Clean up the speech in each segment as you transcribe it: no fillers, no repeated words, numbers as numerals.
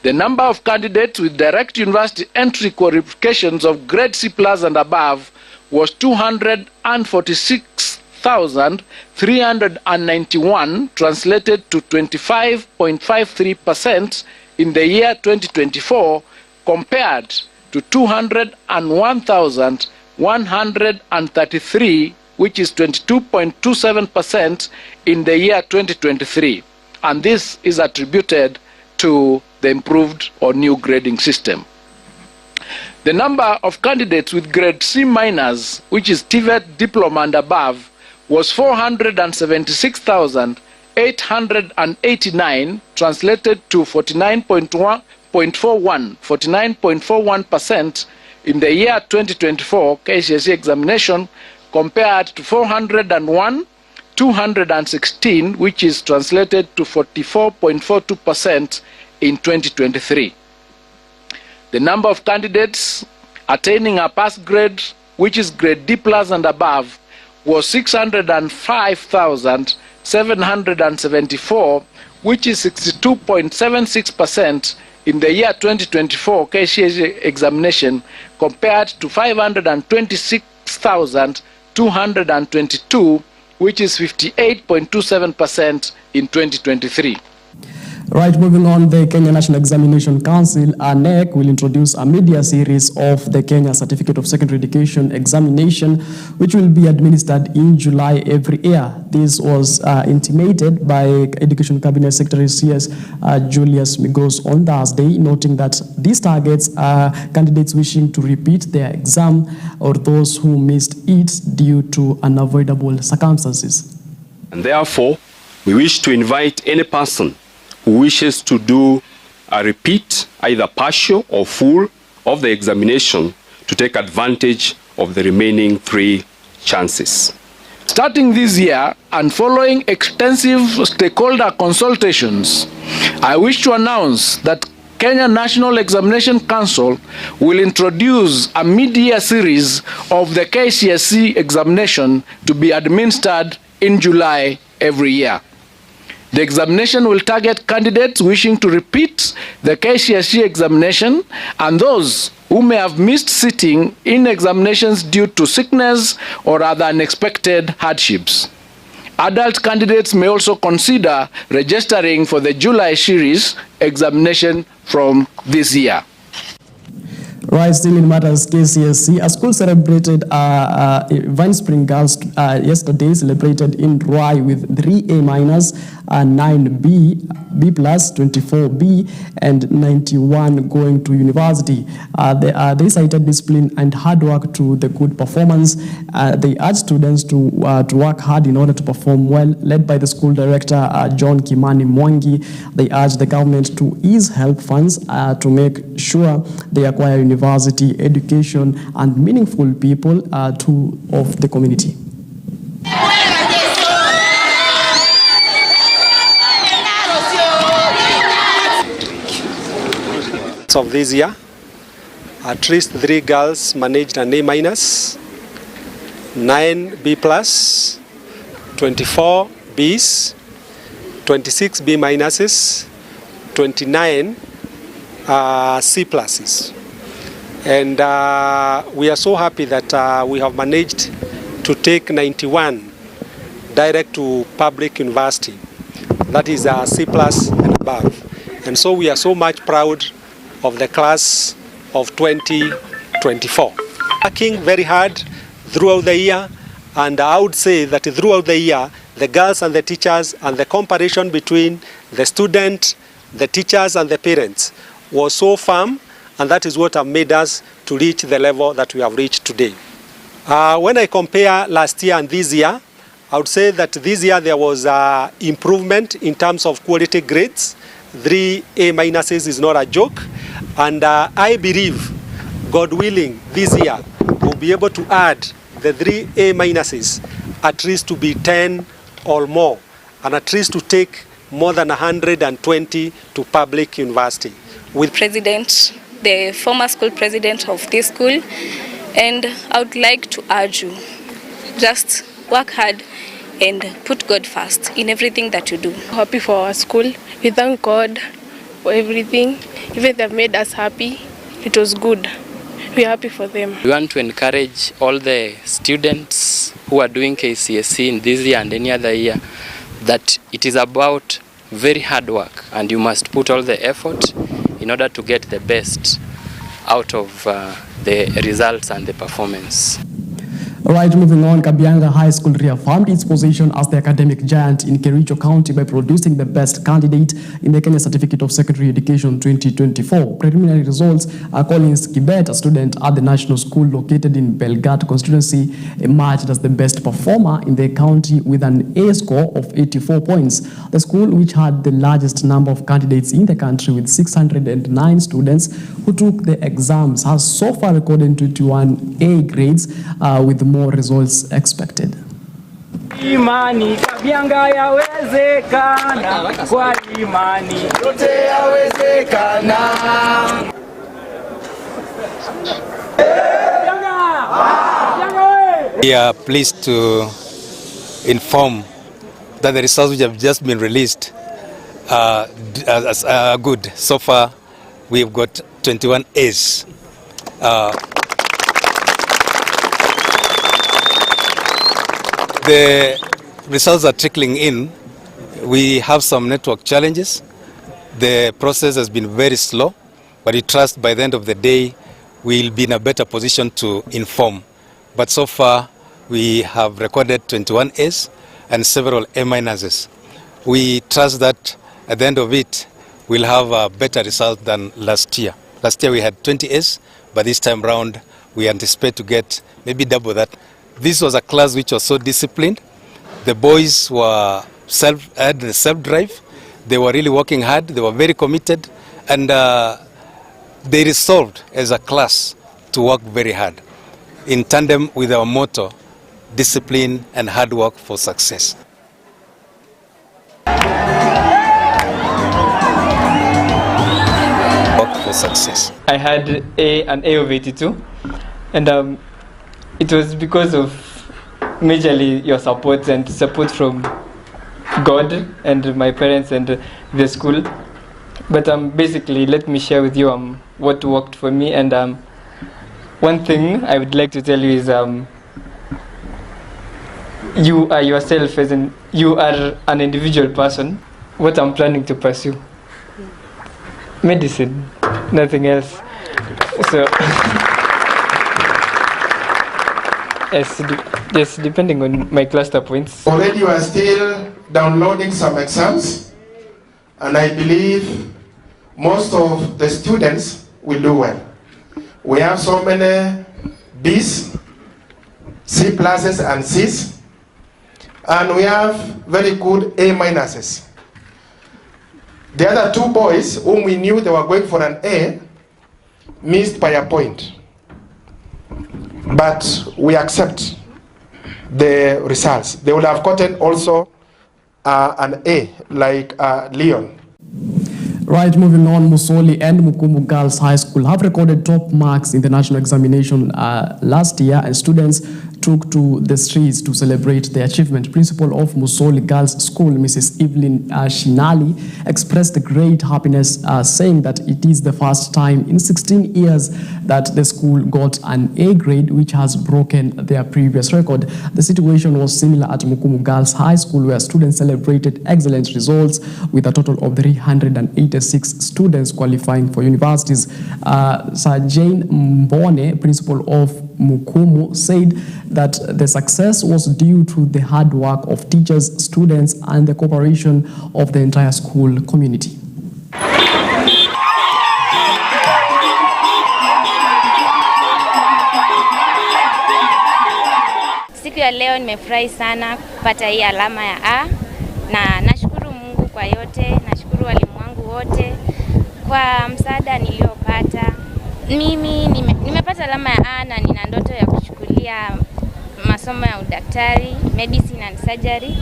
The number of candidates with direct university entry qualifications of grade C+ and above was 246,391, translated to 25.53% in the year 2024, compared to 201,133, which is 22.27% in the year 2023. And this is attributed to the improved or new grading system. The number of candidates with grade C-, which is TVET diploma and above, was 476,889, translated to 49.41% in the year 2024 KCSE examination, compared to 401,216, which is translated to 44.42% in 2023. The number of candidates attaining a pass grade, which is grade D+ and above, was 605,774, which is 62.76% in the year 2024 KCSE examination, compared to 526,222, which is 58.27% in 2023. Right, moving on, the Kenya National Examination Council, NEC, will introduce a media series of the Kenya Certificate of Secondary Education examination, which will be administered in July every year. This was intimated by Education Cabinet Secretary CS Julius Migos on Thursday, noting that these targets are candidates wishing to repeat their exam or those who missed it due to unavoidable circumstances. And therefore, we wish to invite any person who wishes to do a repeat, either partial or full, of the examination to take advantage of the remaining 3 chances. Starting this year and following extensive stakeholder consultations, I wish to announce that Kenya National Examination Council will introduce a mid-year series of the KCSE examination to be administered in July every year. The examination will target candidates wishing to repeat the KCSE examination and those who may have missed sitting in examinations due to sickness or other unexpected hardships. Adult candidates may also consider registering for the July series examination from this year. Right, still in matters KCSE, a school celebrated Vine Spring Girls yesterday, celebrated in Ruai with 3 A-, 9 B+, 24 B, and 91 going to university. They cited discipline and hard work to the good performance. They urged students to work hard in order to perform well. Led by the school director, John Kimani Mwangi, they urged the government to ease help funds to make sure they acquire university education and meaningful people of the community. Of this year, at least 3 girls managed an A-, 9 B+, 24 Bs, 26 B-, 29 C+. And we are so happy that we have managed to take 91 direct to public university. That is C+ and above. And so we are so much proud of the class of 2024. Working very hard throughout the year, and I would say that throughout the year, the girls and the teachers and the comparison between the student, the teachers and the parents was so firm, and that is what have made us to reach the level that we have reached today. When I compare last year and this year, I would say that this year there was improvement in terms of quality grades. 3 A- is not a joke, and I believe, God willing, this year we'll be able to add the 3 A- at least to be 10 or more, and at least to take more than 120 to public university. With President, the former school president of this school, and I would like to urge you, just work hard and put God first in everything that you do. Happy for our school. We thank God for everything. Even they've made us happy. It was good. We're happy for them. We want to encourage all the students who are doing KCSE in this year and any other year that it is about very hard work, and you must put all the effort in order to get the best out of the results and the performance. Right, moving on, Kabianga High School reaffirmed its position as the academic giant in Kericho County by producing the best candidate in the Kenya Certificate of Secondary Education 2024. Preliminary results are Collins Kibet, a student at the national school located in Belgat constituency, emerged as the best performer in the county with an A score of 84 points. The school, which had the largest number of candidates in the country with 609 students who took the exams, has so far recorded 21 A grades with more results expected. Imani Kabianga yawezekana, kwa imani yote yawezekana. We are pleased to inform that the results which have just been released are good. So far, we have got 21 A's. The results are trickling in. We have some network challenges. The process has been very slow, but we trust by the end of the day we'll be in a better position to inform. But so far we have recorded 21 A's and several A minuses. We trust that at the end of it we'll have a better result than last year. Last year we had 20 A's, but this time round we anticipate to get maybe double that. This was a class which was so disciplined. The boys were had the self-drive. They were really working hard. They were very committed, and they resolved as a class to work very hard in tandem with our motto, discipline and hard work for success. Work for success. I had an A of 82, and it was because of majorly your support and support from God and my parents and the school. But basically, let me share with you what worked for me. And one thing I would like to tell you is you are yourself, as in you are an individual person. What I'm planning to pursue, medicine, nothing else. So. Yes, depending on my cluster points. Already you are still downloading some exams, and I believe most of the students will do well. We have so many B's, C pluses and C's, and we have very good A minuses. The other two boys whom we knew they were going for an A missed by a point. But we accept the results. They will have gotten also an A, like Leon. Right, moving on, Musoli and Mukumu Girls High School have recorded top marks in the national examination last year, and students took to the streets to celebrate the achievement. Principal of Musoli Girls School, Mrs. Evelyn Shinali, expressed great happiness, saying that it is the first time in 16 years that the school got an A grade, which has broken their previous record. The situation was similar at Mukumu Girls High School, where students celebrated excellent results with a total of 386 students qualifying for universities. Sir Jane Mbone, principal of Mukumu, said that the success was due to the hard work of teachers, students, and the cooperation of the entire school community. Siku ya leo nimefurahi sana kupata hii alama ya A, na nashukuru Mungu kwa yote, nashukuru walimu wangu wote kwa msaada niliopata. Mimi nimepata alama ya A na nina ndoto ya kuchukulia masomo ya udaktari, medicine and surgery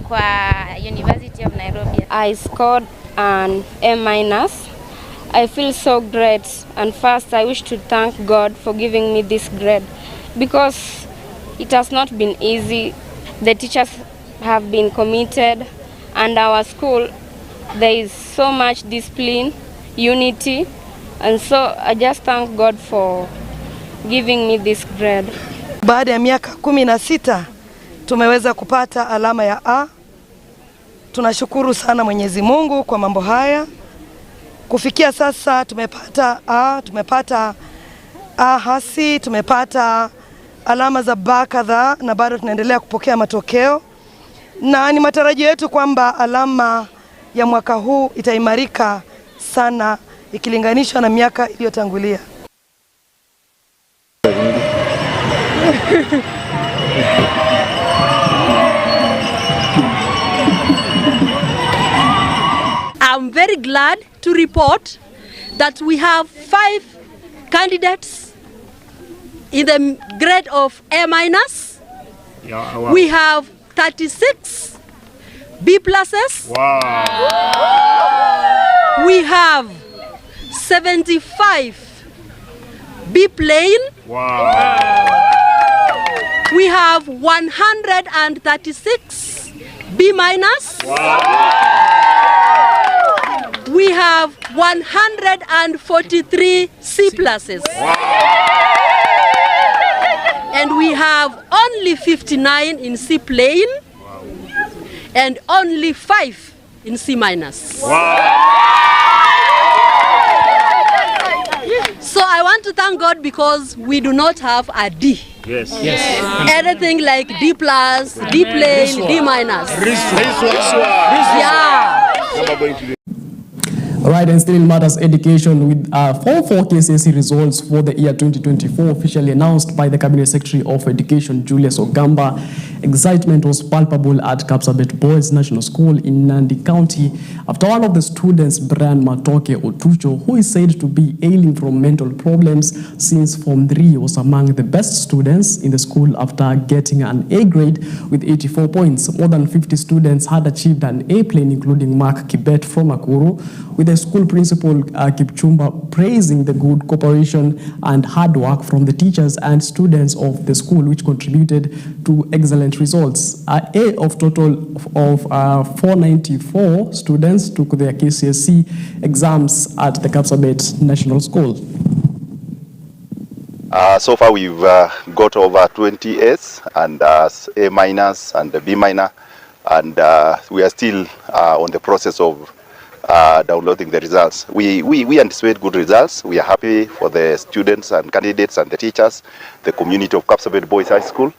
kwa University of Nairobi. I scored an A-. I feel so great, and first I wish to thank God for giving me this grade, because it has not been easy. The teachers have been committed, and our school, there is so much discipline unity. And so I just thank God for giving me this grade. Baada ya miaka 16 tumeweza kupata alama ya A. Tunashukuru sana Mwenyezi Mungu kwa mambo haya. Kufikia sasa tumepata A, tumepata A hasi, tumepata alama za B kadhaa na bado tunaendelea kupokea matokeo. Na ni matarajio yetu kwamba alama ya mwaka huu itaimarika sana ikilinganishwa na miaka iliyotangulia. I'm very glad to report that we have 5 candidates in the grade of A-. Yeah, wow. We have 36 B+. Wow. We have 75 B plain. Wow. We have 136 B-. Wow. We have 143 C+. Wow. And we have only 59 in C plain. Wow. And only 5 in C-. Wow. So I want to thank God because we do not have a D. Yes. Yes. Anything like D+, D plain, D-. Yeah. Right, and still in matters education, with Form 4 KCSE results for the year 2024 officially announced by the Cabinet Secretary of Education, Julius Ogamba, excitement was palpable at Kapsabet Boys National School in Nandi County after one of the students, Brian Matoke Otucho, who is said to be ailing from mental problems since Form 3, was among the best students in the school after getting an A grade with 84 points. More than 50 students had achieved an A plane, including Mark Kibet from Nakuru, with the school principal Kipchumba praising the good cooperation and hard work from the teachers and students of the school, which contributed to excellent results. A of total of 494 students took their KCSE exams at the Kapsabet National School. So far we've got over 20 A's and A- and B-, and we are still on the process of downloading the results. We anticipate good results. We are happy for the students and candidates and the teachers, the community of Kapsabet Boys High School,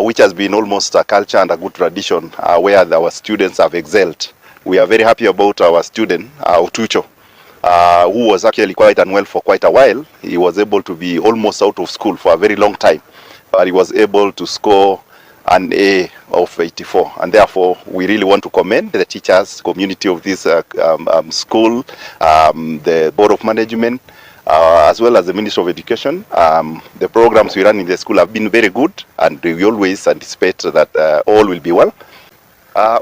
which has been almost a culture and a good tradition where our students have excelled. We are very happy about our student, Otucho, who was actually quite unwell for quite a while. He was able to be almost out of school for a very long time, but he was able to score an A of 84, and therefore we really want to commend the teachers, community of this school, the Board of Management, as well as the Ministry of Education. The programs we run in the school have been very good, and we always anticipate that all will be well.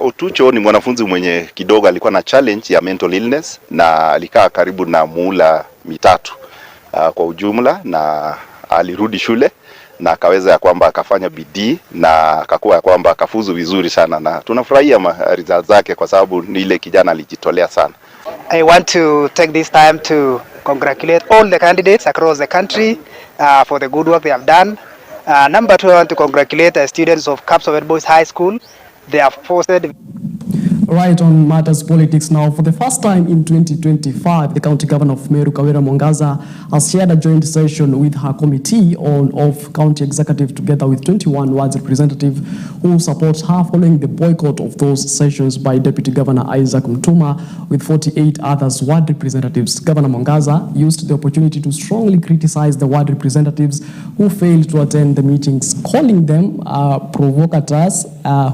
Otucho ni mwanafunzi mwenye kidogo alikuwa na challenge ya mental illness na alikaa karibu na muhula mitatu kwa ujumla, na alirudi shule na akaweza ya kwamba akafanya bidii na akakuwa ya kwamba akafuzu vizuri sana, na tunafurahia results zake kwa sababu ni ile kijana alijitolea sana. I want to take this time to congratulate all the candidates across the country for the good work they have done. Number 2, I want to congratulate the students of Kapsabet Boys High School. They have posted. Right, on matters politics now. For the first time in 2025, the County Governor of Meru, Kawira Mwangaza, has shared a joint session with her committee of County Executive together with 21 wards representatives who support her following the boycott of those sessions by Deputy Governor Isaac Mtuma with 48 others ward representatives. Governor Mwangaza used the opportunity to strongly criticize the ward representatives who failed to attend the meetings, calling them provocateurs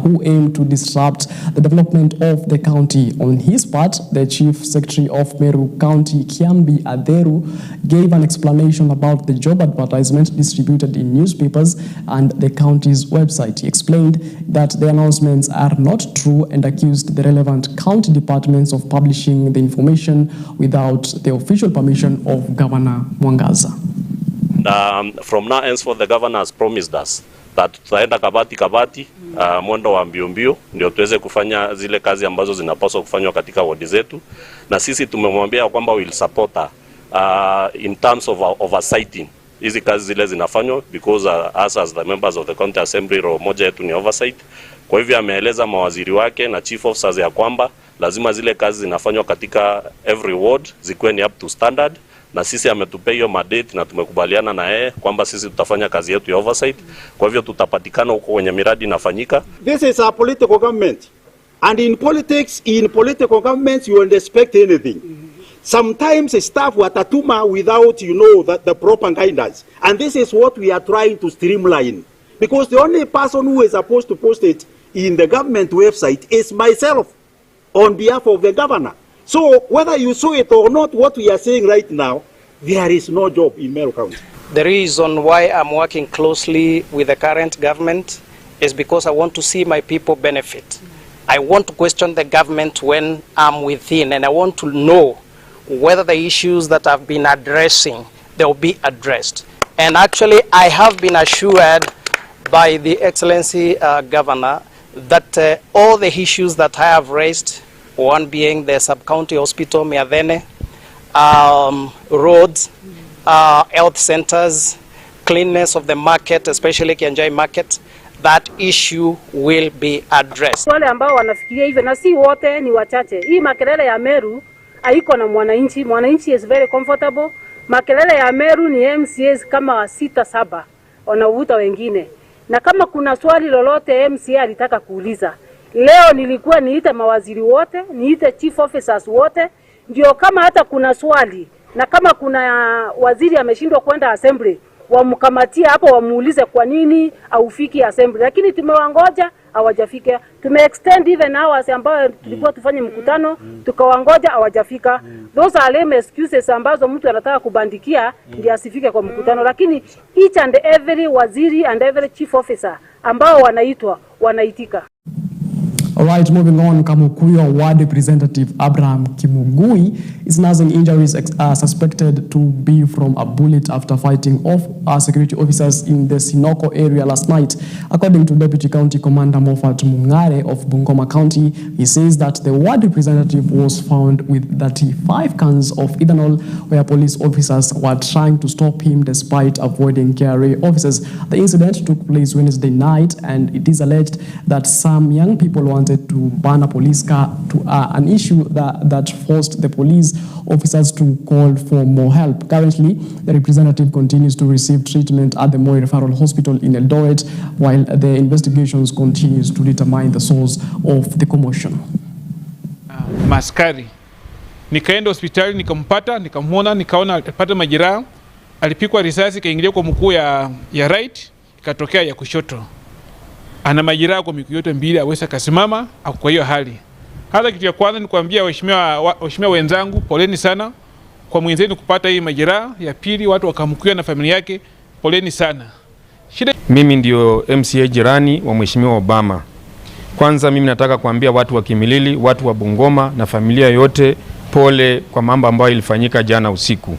who aim to disrupt the development of the county. On his part, the Chief Secretary of Meru County, Kiambi Aderu, gave an explanation about the job advertisement distributed in newspapers and the county's website. He explained that the announcements are not true and accused the relevant county departments of publishing the information without the official permission of Governor Mwangaza. From now henceforth, the governor has promised us tutaenda kabati mwendo wa mbio ndio tuweze kufanya zile kazi ambazo zinapaswa kufanywa katika ward zetu, na sisi tumemwambia kwamba will support in terms of oversighting hizi kazi zile zinafanywa, because us as the members of the county assembly role moja yetu ni oversight. Kwa hivyo ameeleza mawaziri wake na chief officers ya kwamba lazima zile kazi zinafanywa katika every ward zikuwe ni up to standard, na sisi ametupea hiyo mandate na tumekubaliana na yeye kwamba sisi tutafanya kazi yetu ya oversight. Kwa hivyo tutapatikana huko kwenye miradi inafanyika. This is a political government, and in political governments you won't expect anything. Sometimes staff watatuma without the proper guidance, and this is what we are trying to streamline, because the only person who is supposed to post it in the government website is myself on behalf of the governor. So whether you saw it or not, what we are saying right now, there is no job in Meru County. The reason why I'm working closely with the current government is because I want to see my people benefit. I want to question the government when I'm within, and I want to know whether the issues that I've been addressing, they will be addressed. And actually, I have been assured by the Excellency Governor that all the issues that I have raised, one being the sub-county hospital, Miadhene, roads, health centers, cleanness of the market, especially Kianjai market, that issue will be addressed. Wale ambao wanafikiria hivyo na si wote, ni wachache. Hii makelele ya Meru haiko na mwananchi. Mwananchi is very comfortable. Makelele ya Meru ni MCAs kama 6-7 wanavuta wengine. Na kama kuna swali lolote MCA alitaka kuuliza, leo nilikuwa niite mawaziri wote, niite chief officers wote, ndio kama hata kuna swali na kama kuna waziri ameshindwa kwenda assembly, wamkamatia hapo wamuulize kwa nini haufiki assembly. Lakini tumewangoja hawajafika. Tumeextend even hours ambao tulikuwa tufanye mkutano, tukawangoja hawajafika. Those are lame excuses ambazo mtu anataka kubandikia ndio asifike kwa mkutano, lakini each and every waziri and every chief officer ambao wanaitwa wanaitika. All right, moving on, Kamukuyo Ward Representative Abraham Kimugui is nursing injuries suspected to be from a bullet after fighting off security officers in the Sinoko area last night. According to Deputy County Commander Moffat Mungare of Bungoma County, he says that the ward representative was found with 35 cans of ethanol where police officers were trying to stop him despite avoiding KRA officers. The incident took place Wednesday night, and it is alleged that some young people wanted to ban a police car, to an issue that forced the police officers to call for more help. Currently, the representative continues to receive treatment at the Moi Referral Hospital in Eldoret, while the investigations continues to determine the source of the commotion. Maskari. Nikaenda hospitali, nikampata, nikamwona, nikaona alipata majeraha, alipikwa risasi, kaingilia kwa mkuu ya right, ikatokea ya kushoto. Ana majeraha kwa miguu yote mbili, aweza kasimama kwa hiyo hali. Hata kitu ya kwanza ni kuambia waheshimiwa wenzangu, poleni sana kwa mwenzenu kupata hii majeraha. Ya pili, watu wakamkuya na familia yake, poleni sana. Mimi ndio MCA jirani wa Mheshimiwa Obama. Kwanza mimi nataka kuambia watu wa Kimilili, watu wa Bungoma na familia yote pole kwa mambo ambayo ilifanyika jana usiku.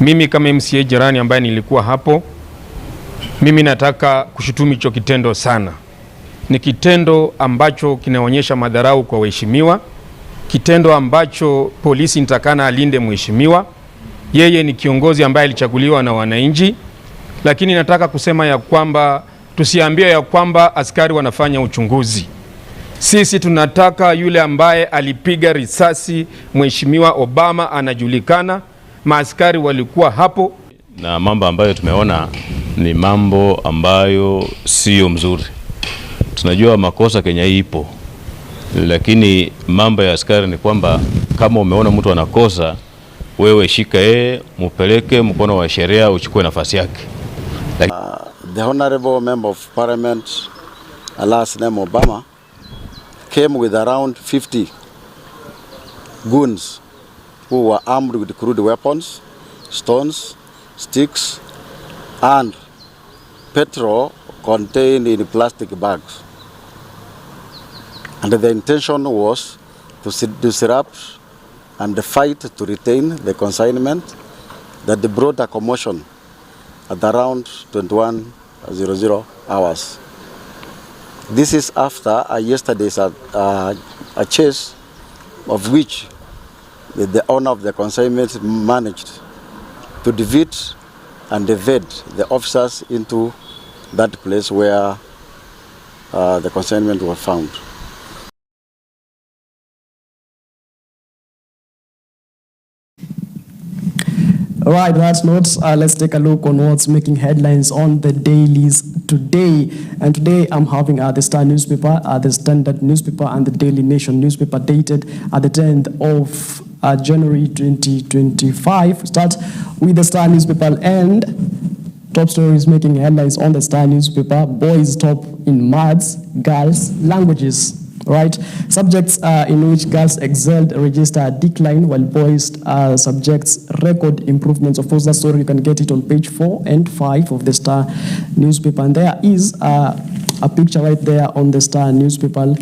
Mimi kama MCA jirani ambaye nilikuwa hapo, mimi nataka kushutumu hicho kitendo sana. Ni kitendo ambacho kinaonyesha madharau kwa waheshimiwa, kitendo ambacho polisi nitakana alinde mheshimiwa. Yeye ni kiongozi ambaye alichaguliwa na wananchi, lakini nataka kusema ya kwamba tusiambie ya kwamba askari wanafanya uchunguzi. Sisi tunataka yule ambaye alipiga risasi mheshimiwa Obama anajulikana, maaskari walikuwa hapo. Na mambo ambayo tumeona ni mambo ambayo sio mzuri. Tunajua makosa Kenya ipo, lakini mambo ya askari ni kwamba kama umeona mtu anakosa, wewe shika yeye, mupeleke mkono wa sheria, uchukue nafasi yake. The Honorable Member of Parliament, last name Obama, came with around 50 goons who were armed with crude weapons, stones, sticks, and petrol contained in plastic bags. And the intention was to disrupt and fight to retain the consignment that brought a commotion at around 21 00 hours. This is after yesterday's a chase of which the owner of the consignment managed to defeat and evade the officers into that place where the consignment was found. All right, that's notes. Let's take a look on what's making headlines on the dailies today. And today I'm having the Star newspaper, the Standard newspaper, and the Daily Nation newspaper dated the 10th of January 2025. Start with the Star newspaper and top stories making headlines on the Star newspaper. Boys top in maths, girls languages. Right, subjects in which girls excelled register a decline, while boys subjects record improvements. Of course, that story you can get it on page 4 and 5 of the Star newspaper, and there is a picture right there on the Star newspaper.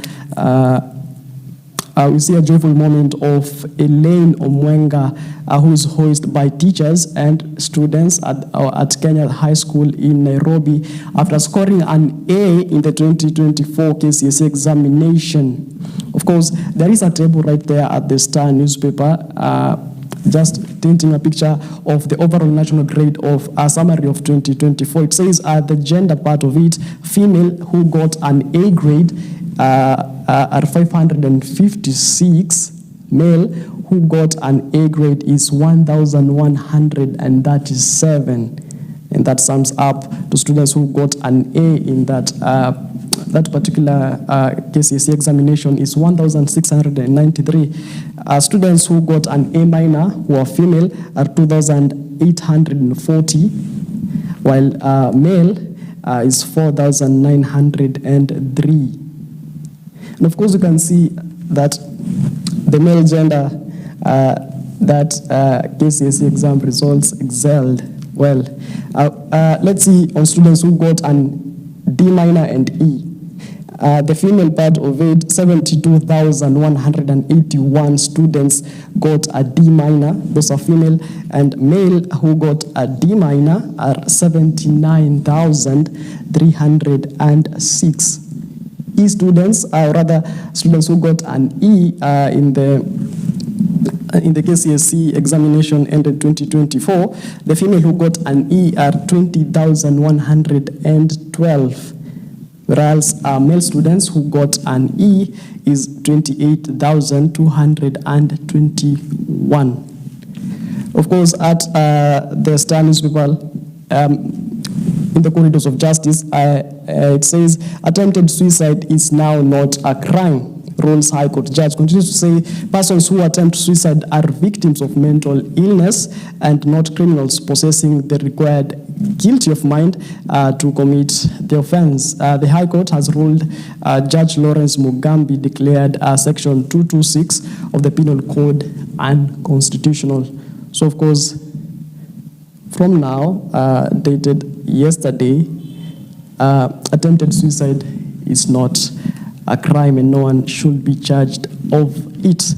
We see a joyful moment of Elaine Omwenga, who is hoisted by teachers and students at Kenya High School in Nairobi after scoring an A in the 2024 KCSE examination. Of course, there is a table right there at the Star newspaper, just painting a picture of the overall national grade of a summary of 2024. It says the gender part of it, female who got an A grade are 556, male who got an A grade is 1,137, and that sums up to students who got an A in that particular KCSE examination is 1,693. Students who got an A minor who are female are 2,840, while male is 4,903. And of course, you can see that the male gender, that KCSE exam results excelled well. Let's see on students who got an D minor and E. The female part of it, 72,181 students got a D minor, those are female, and male who got a D minor are 79,306. E students, or rather students who got an E in the KCSE examination ended 2024, the female who got an E are 20,112. Whereas male students who got an E is 28,221. Of course, at the Star newspaper, in the corridors of justice, it says attempted suicide is now not a crime. Rolls High Court judge continues to say persons who attempt suicide are victims of mental illness and not criminals possessing the required guilty of mind to commit the offense. The High Court has ruled Judge Lawrence Mugambi declared Section 226 of the Penal Code unconstitutional. So, of course, from now, dated yesterday, attempted suicide is not a crime and no one should be charged of it.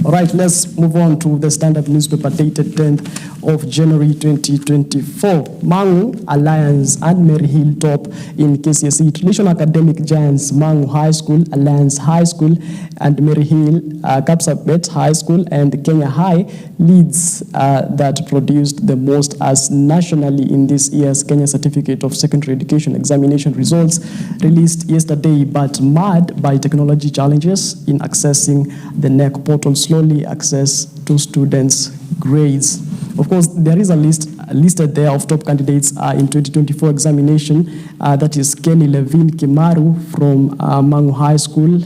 All right, let's move on to the Standard newspaper dated 10th of January 2024. Mangu Alliance and Mary Hill top in KCSE. Traditional academic giants Mangu High School, Alliance High School, and Mary Hill, Kapsabet High School, and Kenya High leads that produced the most as nationally in this year's Kenya Certificate of Secondary Education examination results released yesterday, but marred by technology challenges in accessing the NEC portal, slowly access to students' grades. Of course, there is a list listed there of top candidates in 2024 examination. That is Kenny Levin Kimaru from Mangu High School,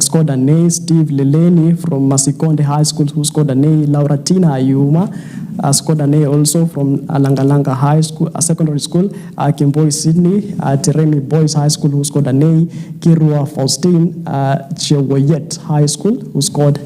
scored an A. Steve Leleni from Masikonde High School, who scored an A. Lauratina Ayuma scored an A also from Langalanga High School, Secondary School. Kimboi Sydney, Teremi Boys High School, who scored an A. Kirua Faustine, Chewoyet High School, who scored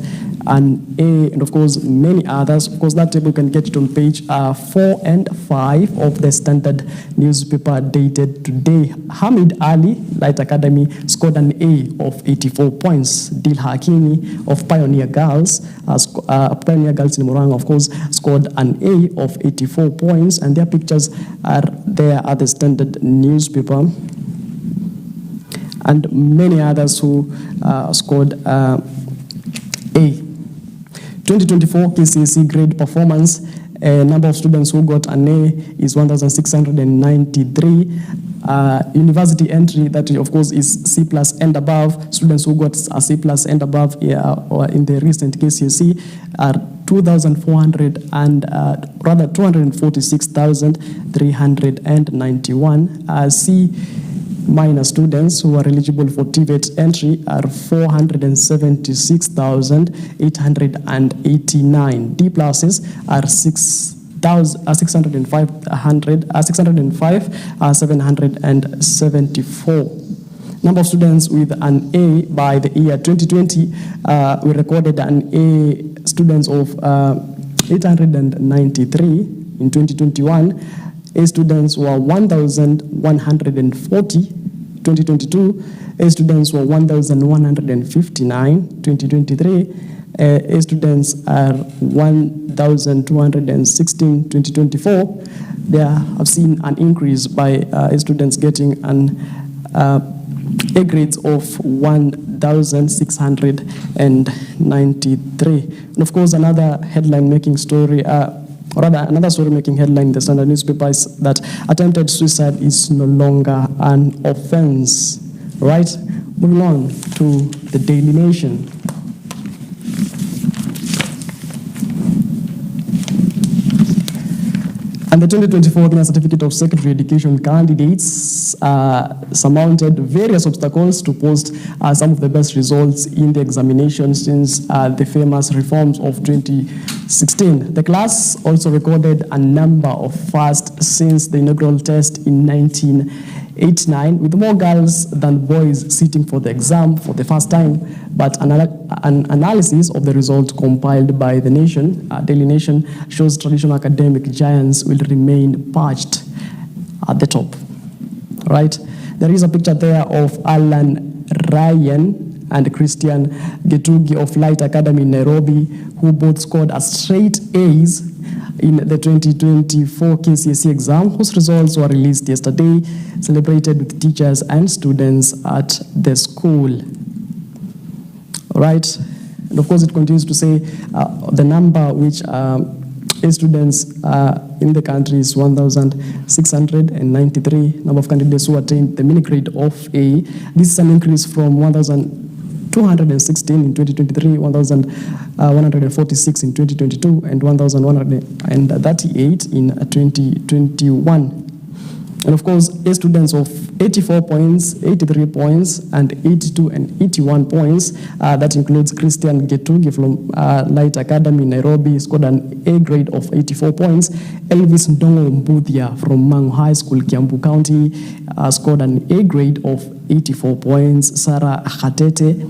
an A, and of course many others. Of course, that table you can get it on page 4 and 5 of the Standard newspaper dated today. Hamid Ali, Light Academy, scored an A of 84 points. Dil Hakimi of Pioneer Girls, Pioneer Girls in Moranga, of course, scored an A of 84 points, and their pictures are there at the Standard newspaper, and many others who scored A. 2024 KCSE grade performance, number of students who got an A is 1,693. University entry, that of course is C+ and above. Students who got a C+ and above or in the recent KCSE are 246,391. C- students who are eligible for TVET entry are 476,889. D+ are 605,774. Number of students with an A by the year 2020, we recorded an A students of 893. In 2021, A students were 1,140. 2022, A students were 1,159. 2023, A students are 1,216. 2024, they have seen an increase by A students getting an A grades of 1,693. And of course, another headline-making story, another story-making headline in the Standard newspaper is that attempted suicide is no longer an offense. Right? Moving on to the Daily Nation. And the 2024 Kenya Certificate of Secondary Education candidates surmounted various obstacles to post some of the best results in the examination since the famous reforms of 2016. The class also recorded a number of firsts since the inaugural test in 1989, with more girls than boys sitting for the exam for the first time. But an analysis of the result compiled by the Nation, Daily Nation, shows traditional academic giants will remain perched at the top. Right? There is a picture there of Alan Ryan and Christian Getugi of Light Academy in Nairobi, who both scored a straight A's in the 2024 KCSE exam, whose results were released yesterday, celebrated with teachers and students at the school. Right? And of course, it continues to say the number which A students in the country is 1,693. Number of candidates who attained the mini grade of A. This is an increase from 1,216 in 2023, 1,146 in 2022, and 1,138 in 2021. And of course, A students of 84 points, 83 points, and 82 and 81 points. That includes Christian Getugi from Light Academy in Nairobi, scored an A grade of 84 points. Elvis Ndongo Mbuthia from Mangu High School, Kiambu County, scored an A grade of 84 points. Sarah Khatete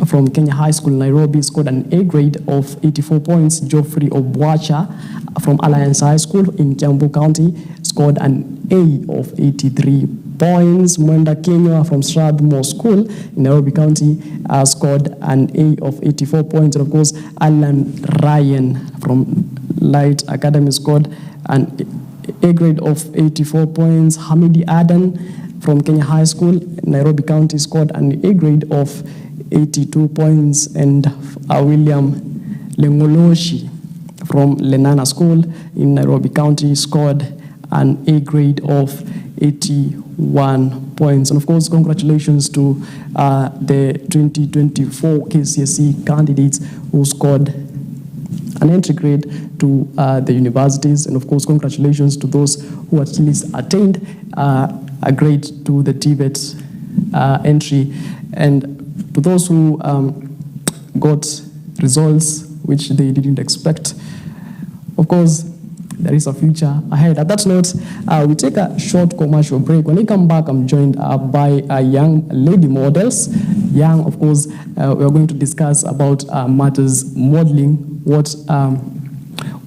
from Kenya High School, Nairobi, scored an A grade of 84 points. Geoffrey Obwacha from Alliance High School in Kiambu County scored an A of 83 points. Mwenda Kenya from Strathmore School in Nairobi County scored an A of 84 points. And of course, Alan Ryan from Light Academy scored an A grade of 84 points. Hamidi Adan from Kenya High School, Nairobi County, scored an A grade of 82 points. And William Lengoloshi from Lenana School in Nairobi County scored an A grade of 81 points. And of course, congratulations to the 2024 KCSE candidates who scored an entry grade to the universities. And of course, congratulations to those who at least attained a grade to the TVET entry. And to those who got results which they didn't expect, of course, there is a future ahead. At that note, we take a short commercial break. When we come back, I'm joined by young lady models. Young, of course, we are going to discuss about matters modeling, what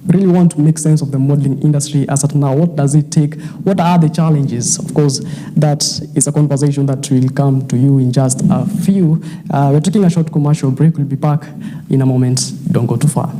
really want to make sense of the modeling industry as at now. What does it take? What are the challenges? Of course, that is a conversation that will come to you in just a few. We're taking a short commercial break. We'll be back in a moment. Don't go too far.